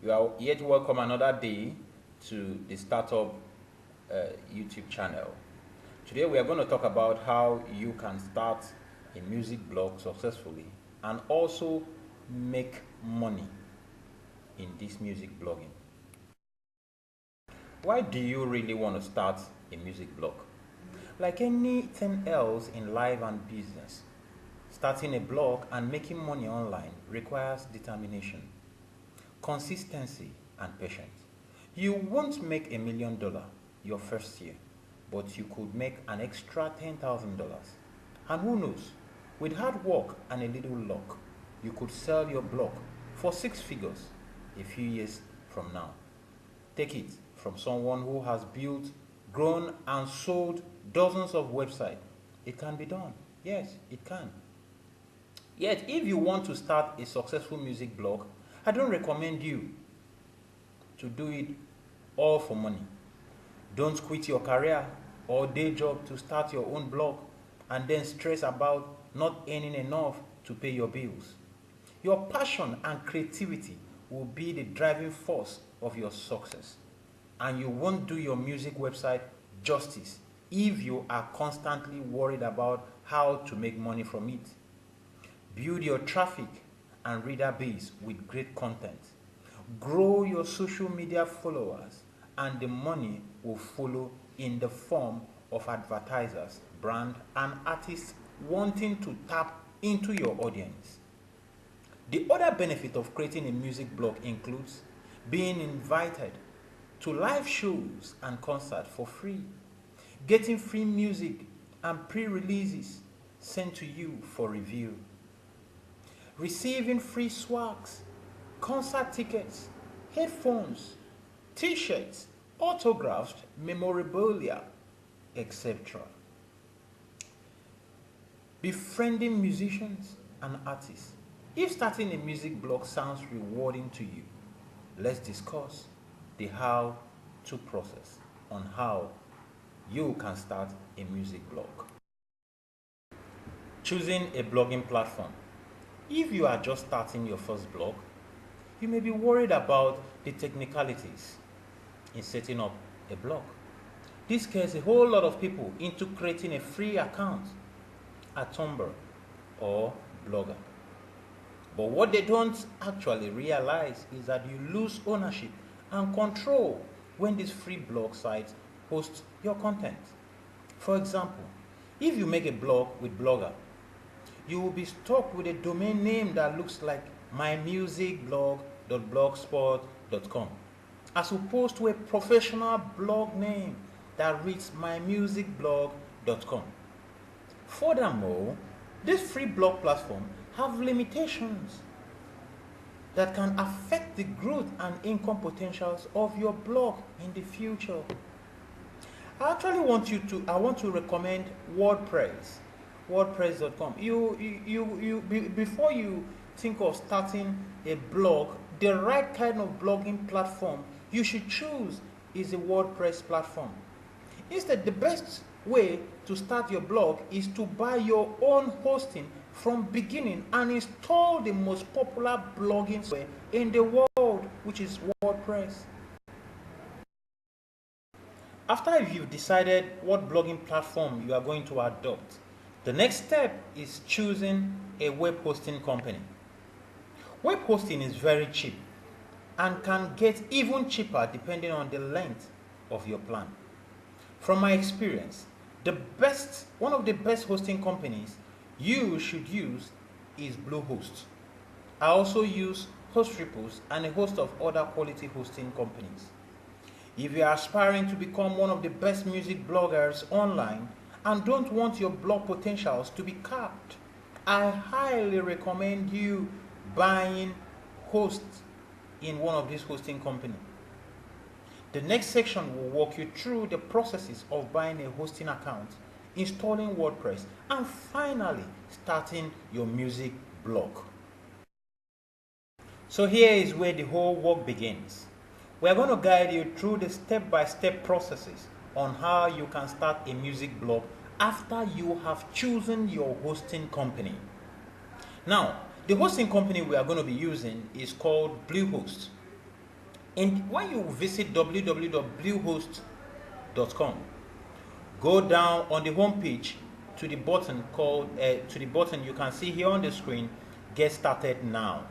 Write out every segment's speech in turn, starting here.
You are yet welcome another day to the Startup YouTube channel. Today we are going to talk about how you can start a music blog successfully and also make money in this music blogging. Why do you really want to start a music blog? Like anything else in life and business, starting a blog and making money online requires determination, consistency, and patience. You won't make $1 million your first year, but you could make an extra $10,000. And who knows, with hard work and a little luck, you could sell your blog for 6 figures a few years from now. Take it from someone who has built, grown, and sold dozens of websites. It can be done. Yes, it can. Yet, if you want to start a successful music blog, I don't recommend you to do it all for money. Don't quit your career or day job to start your own blog and then stress about not earning enough to pay your bills. Your passion and creativity will be the driving force of your success, and you won't do your music website justice if you are constantly worried about how to make money from it. Build your traffic and reader base with great content. Grow your social media followers, and the money will follow in the form of advertisers, brand, and artists wanting to tap into your audience. The other benefit of creating a music blog includes being invited to live shows and concerts for free, getting free music and pre-releases sent to you for review, receiving free swags, concert tickets, headphones, t-shirts, autographs, memorabilia, etc. Befriending musicians and artists. If starting a music blog sounds rewarding to you, let's discuss the how-to process on how you can start a music blog. Choosing a blogging platform. If you are just starting your first blog, you may be worried about the technicalities in setting up a blog. This scares a whole lot of people into creating a free account at Tumblr or Blogger. But what they don't actually realize is that you lose ownership and control when these free blog sites host your content. For example, if you make a blog with Blogger, you will be stuck with a domain name that looks like mymusicblog.blogspot.com, as opposed to a professional blog name that reads mymusicblog.com. Furthermore, these free blog platforms have limitations that can affect the growth and income potentials of your blog in the future. I want to recommend WordPress. WordPress.com. Before you think of starting a blog, the right kind of blogging platform you should choose is a WordPress platform. Instead, the best way to start your blog is to buy your own hosting from beginning and install the most popular blogging software in the world, which is WordPress. After you've decided what blogging platform you are going to adopt, the next step is choosing a web hosting company. Web hosting is very cheap and can get even cheaper depending on the length of your plan. From my experience, one of the best hosting companies you should use is Bluehost. I also use HostRepos and a host of other quality hosting companies. If you are aspiring to become one of the best music bloggers online and don't want your blog potentials to be capped, I highly recommend you buying hosts in one of these hosting companies. The next section will walk you through the processes of buying a hosting account, installing WordPress, and finally starting your music blog. So here is where the whole work begins. We are going to guide you through the step-by-step processes on how you can start a music blog after you have chosen your hosting company. Now, the hosting company we are going to be using is called Bluehost. When you visit www.bluehost.com, go down on the home page to the button you can see here on the screen, Get Started Now.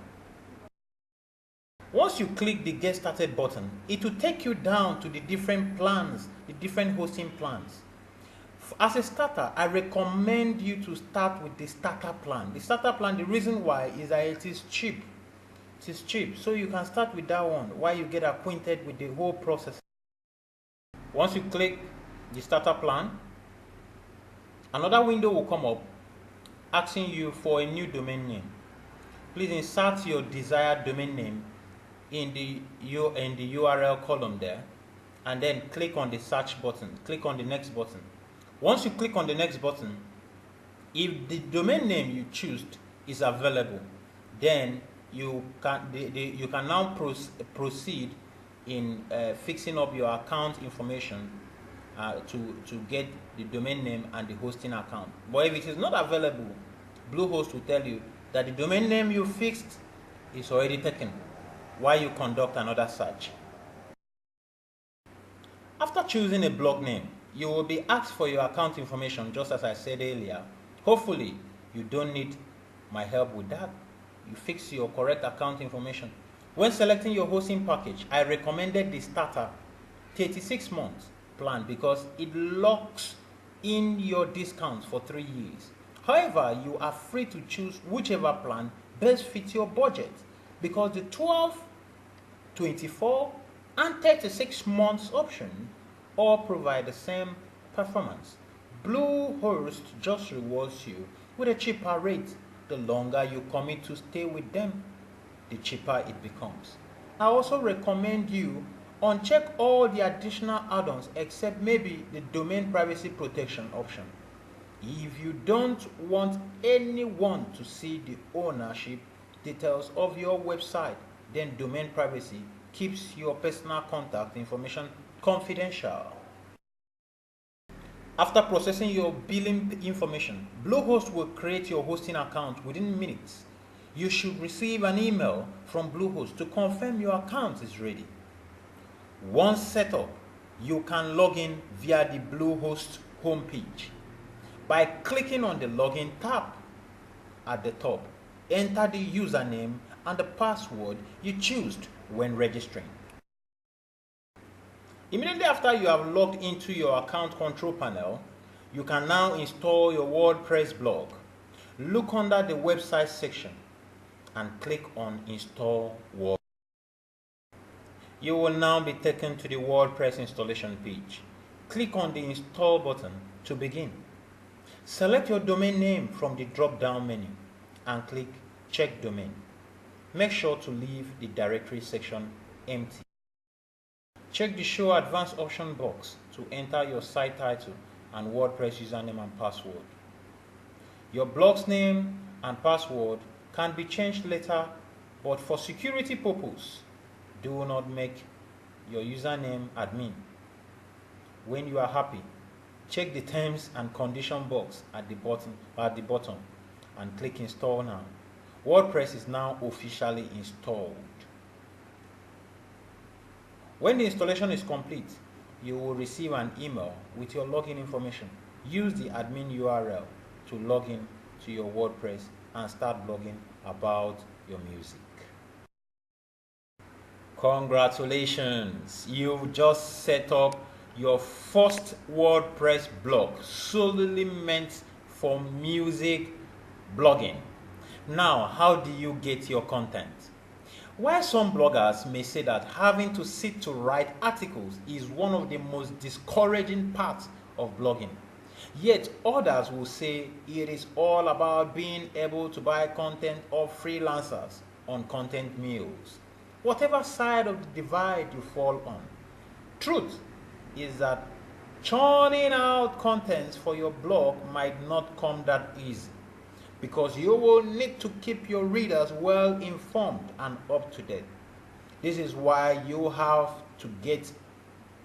Once you click the Get Started button, it will take you down to the different plans, the different hosting plans. As a starter, I recommend you to start with the starter plan. The starter plan, the reason why is that it is cheap. It is cheap, so you can start with that one while you get acquainted with the whole process. Once you click the starter plan, another window will come up asking you for a new domain name. Please insert your desired domain name in the URL column there, and then click on the search button. Click on the next button. Once you click on the next button, if the domain name you choose is available, then you can now proceed in fixing up your account information to get the domain name and the hosting account. But if it is not available, Bluehost will tell you that the domain name you fixed is already taken while you conduct another search. After choosing a blog name, you will be asked for your account information, just as I said earlier. Hopefully, you don't need my help with that. You fix your correct account information. When selecting your hosting package, I recommended the starter 36 months plan because it locks in your discounts for 3 years. However, you are free to choose whichever plan best fits your budget because the 12, 24, and 36 months option all provide the same performance. Bluehost just rewards you with a cheaper rate. The longer you commit to stay with them, the cheaper it becomes. I also recommend you uncheck all the additional add-ons except maybe the domain privacy protection option. If you don't want anyone to see the ownership details of your website, then domain privacy keeps your personal contact information confidential. After processing your billing information, Bluehost will create your hosting account within minutes. You should receive an email from Bluehost to confirm your account is ready. Once set up, you can log in via the Bluehost homepage. By clicking on the Login tab at the top, enter the username and the password you choose when registering. Immediately after you have logged into your account control panel, you can now install your WordPress blog. Look under the website section and click on Install WordPress. You will now be taken to the WordPress installation page. Click on the Install button to begin. Select your domain name from the drop-down menu and click Check Domain. Make sure to leave the directory section empty. Check the Show Advanced option box to enter your site title and WordPress username and password. Your blog's name and password can be changed later, but for security purposes, do not make your username admin. When you are happy, check the terms and condition box at the bottom and click Install Now. WordPress is now officially installed. When the installation is complete, you will receive an email with your login information. Use the admin URL to log in to your WordPress and start blogging about your music. Congratulations! You've just set up your first WordPress blog solely meant for music blogging. Now, how do you get your content? While some bloggers may say that having to sit to write articles is one of the most discouraging parts of blogging, yet others will say it is all about being able to buy content of freelancers on content mills. Whatever side of the divide you fall on, truth is that churning out contents for your blog might not come that easy, because you will need to keep your readers well informed and up to date. This is why you have to get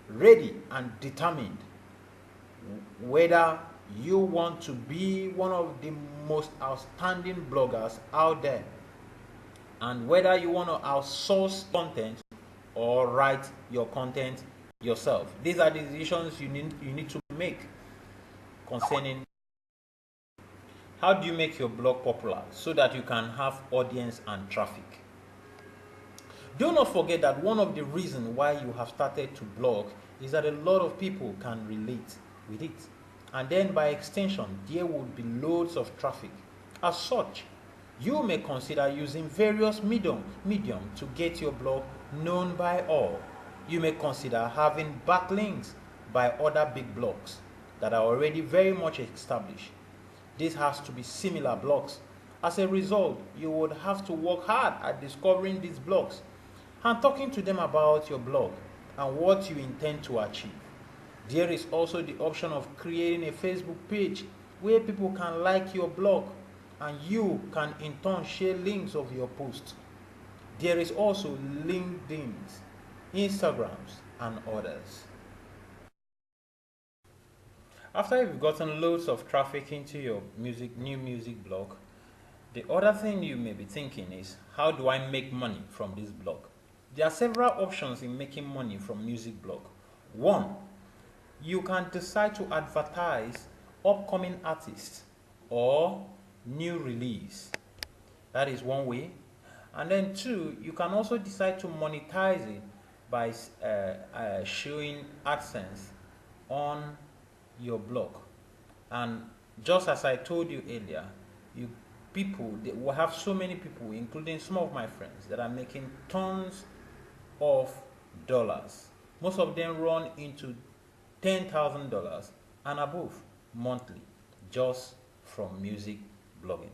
ready and determined whether you want to be one of the most outstanding bloggers out there and whether you want to outsource content or write your content yourself. These are the decisions you need to make concerning how do you make your blog popular so that you can have audience and traffic. Do not forget that one of the reasons why you have started to blog is that a lot of people can relate with it, and then by extension there would be loads of traffic. As such, you may consider using various medium to get your blog known by all. You may consider having backlinks by other big blogs that are already very much established. This has to be similar blogs. As a result, you would have to work hard at discovering these blogs and talking to them about your blog and what you intend to achieve. There is also the option of creating a Facebook page where people can like your blog and you can in turn share links of your posts. There is also LinkedIn, Instagrams, and others. After you've gotten loads of traffic into your new music blog, the other thing you may be thinking is, how do I make money from this blog? There are several options in making money from music blog. One, you can decide to advertise upcoming artists or new release. That is one way. And then two, you can also decide to monetize it by showing AdSense on your blog. And just as I told you earlier, they will have so many people, including some of my friends, that are making tons of dollars. Most of them run into $10,000 and above monthly just from music blogging.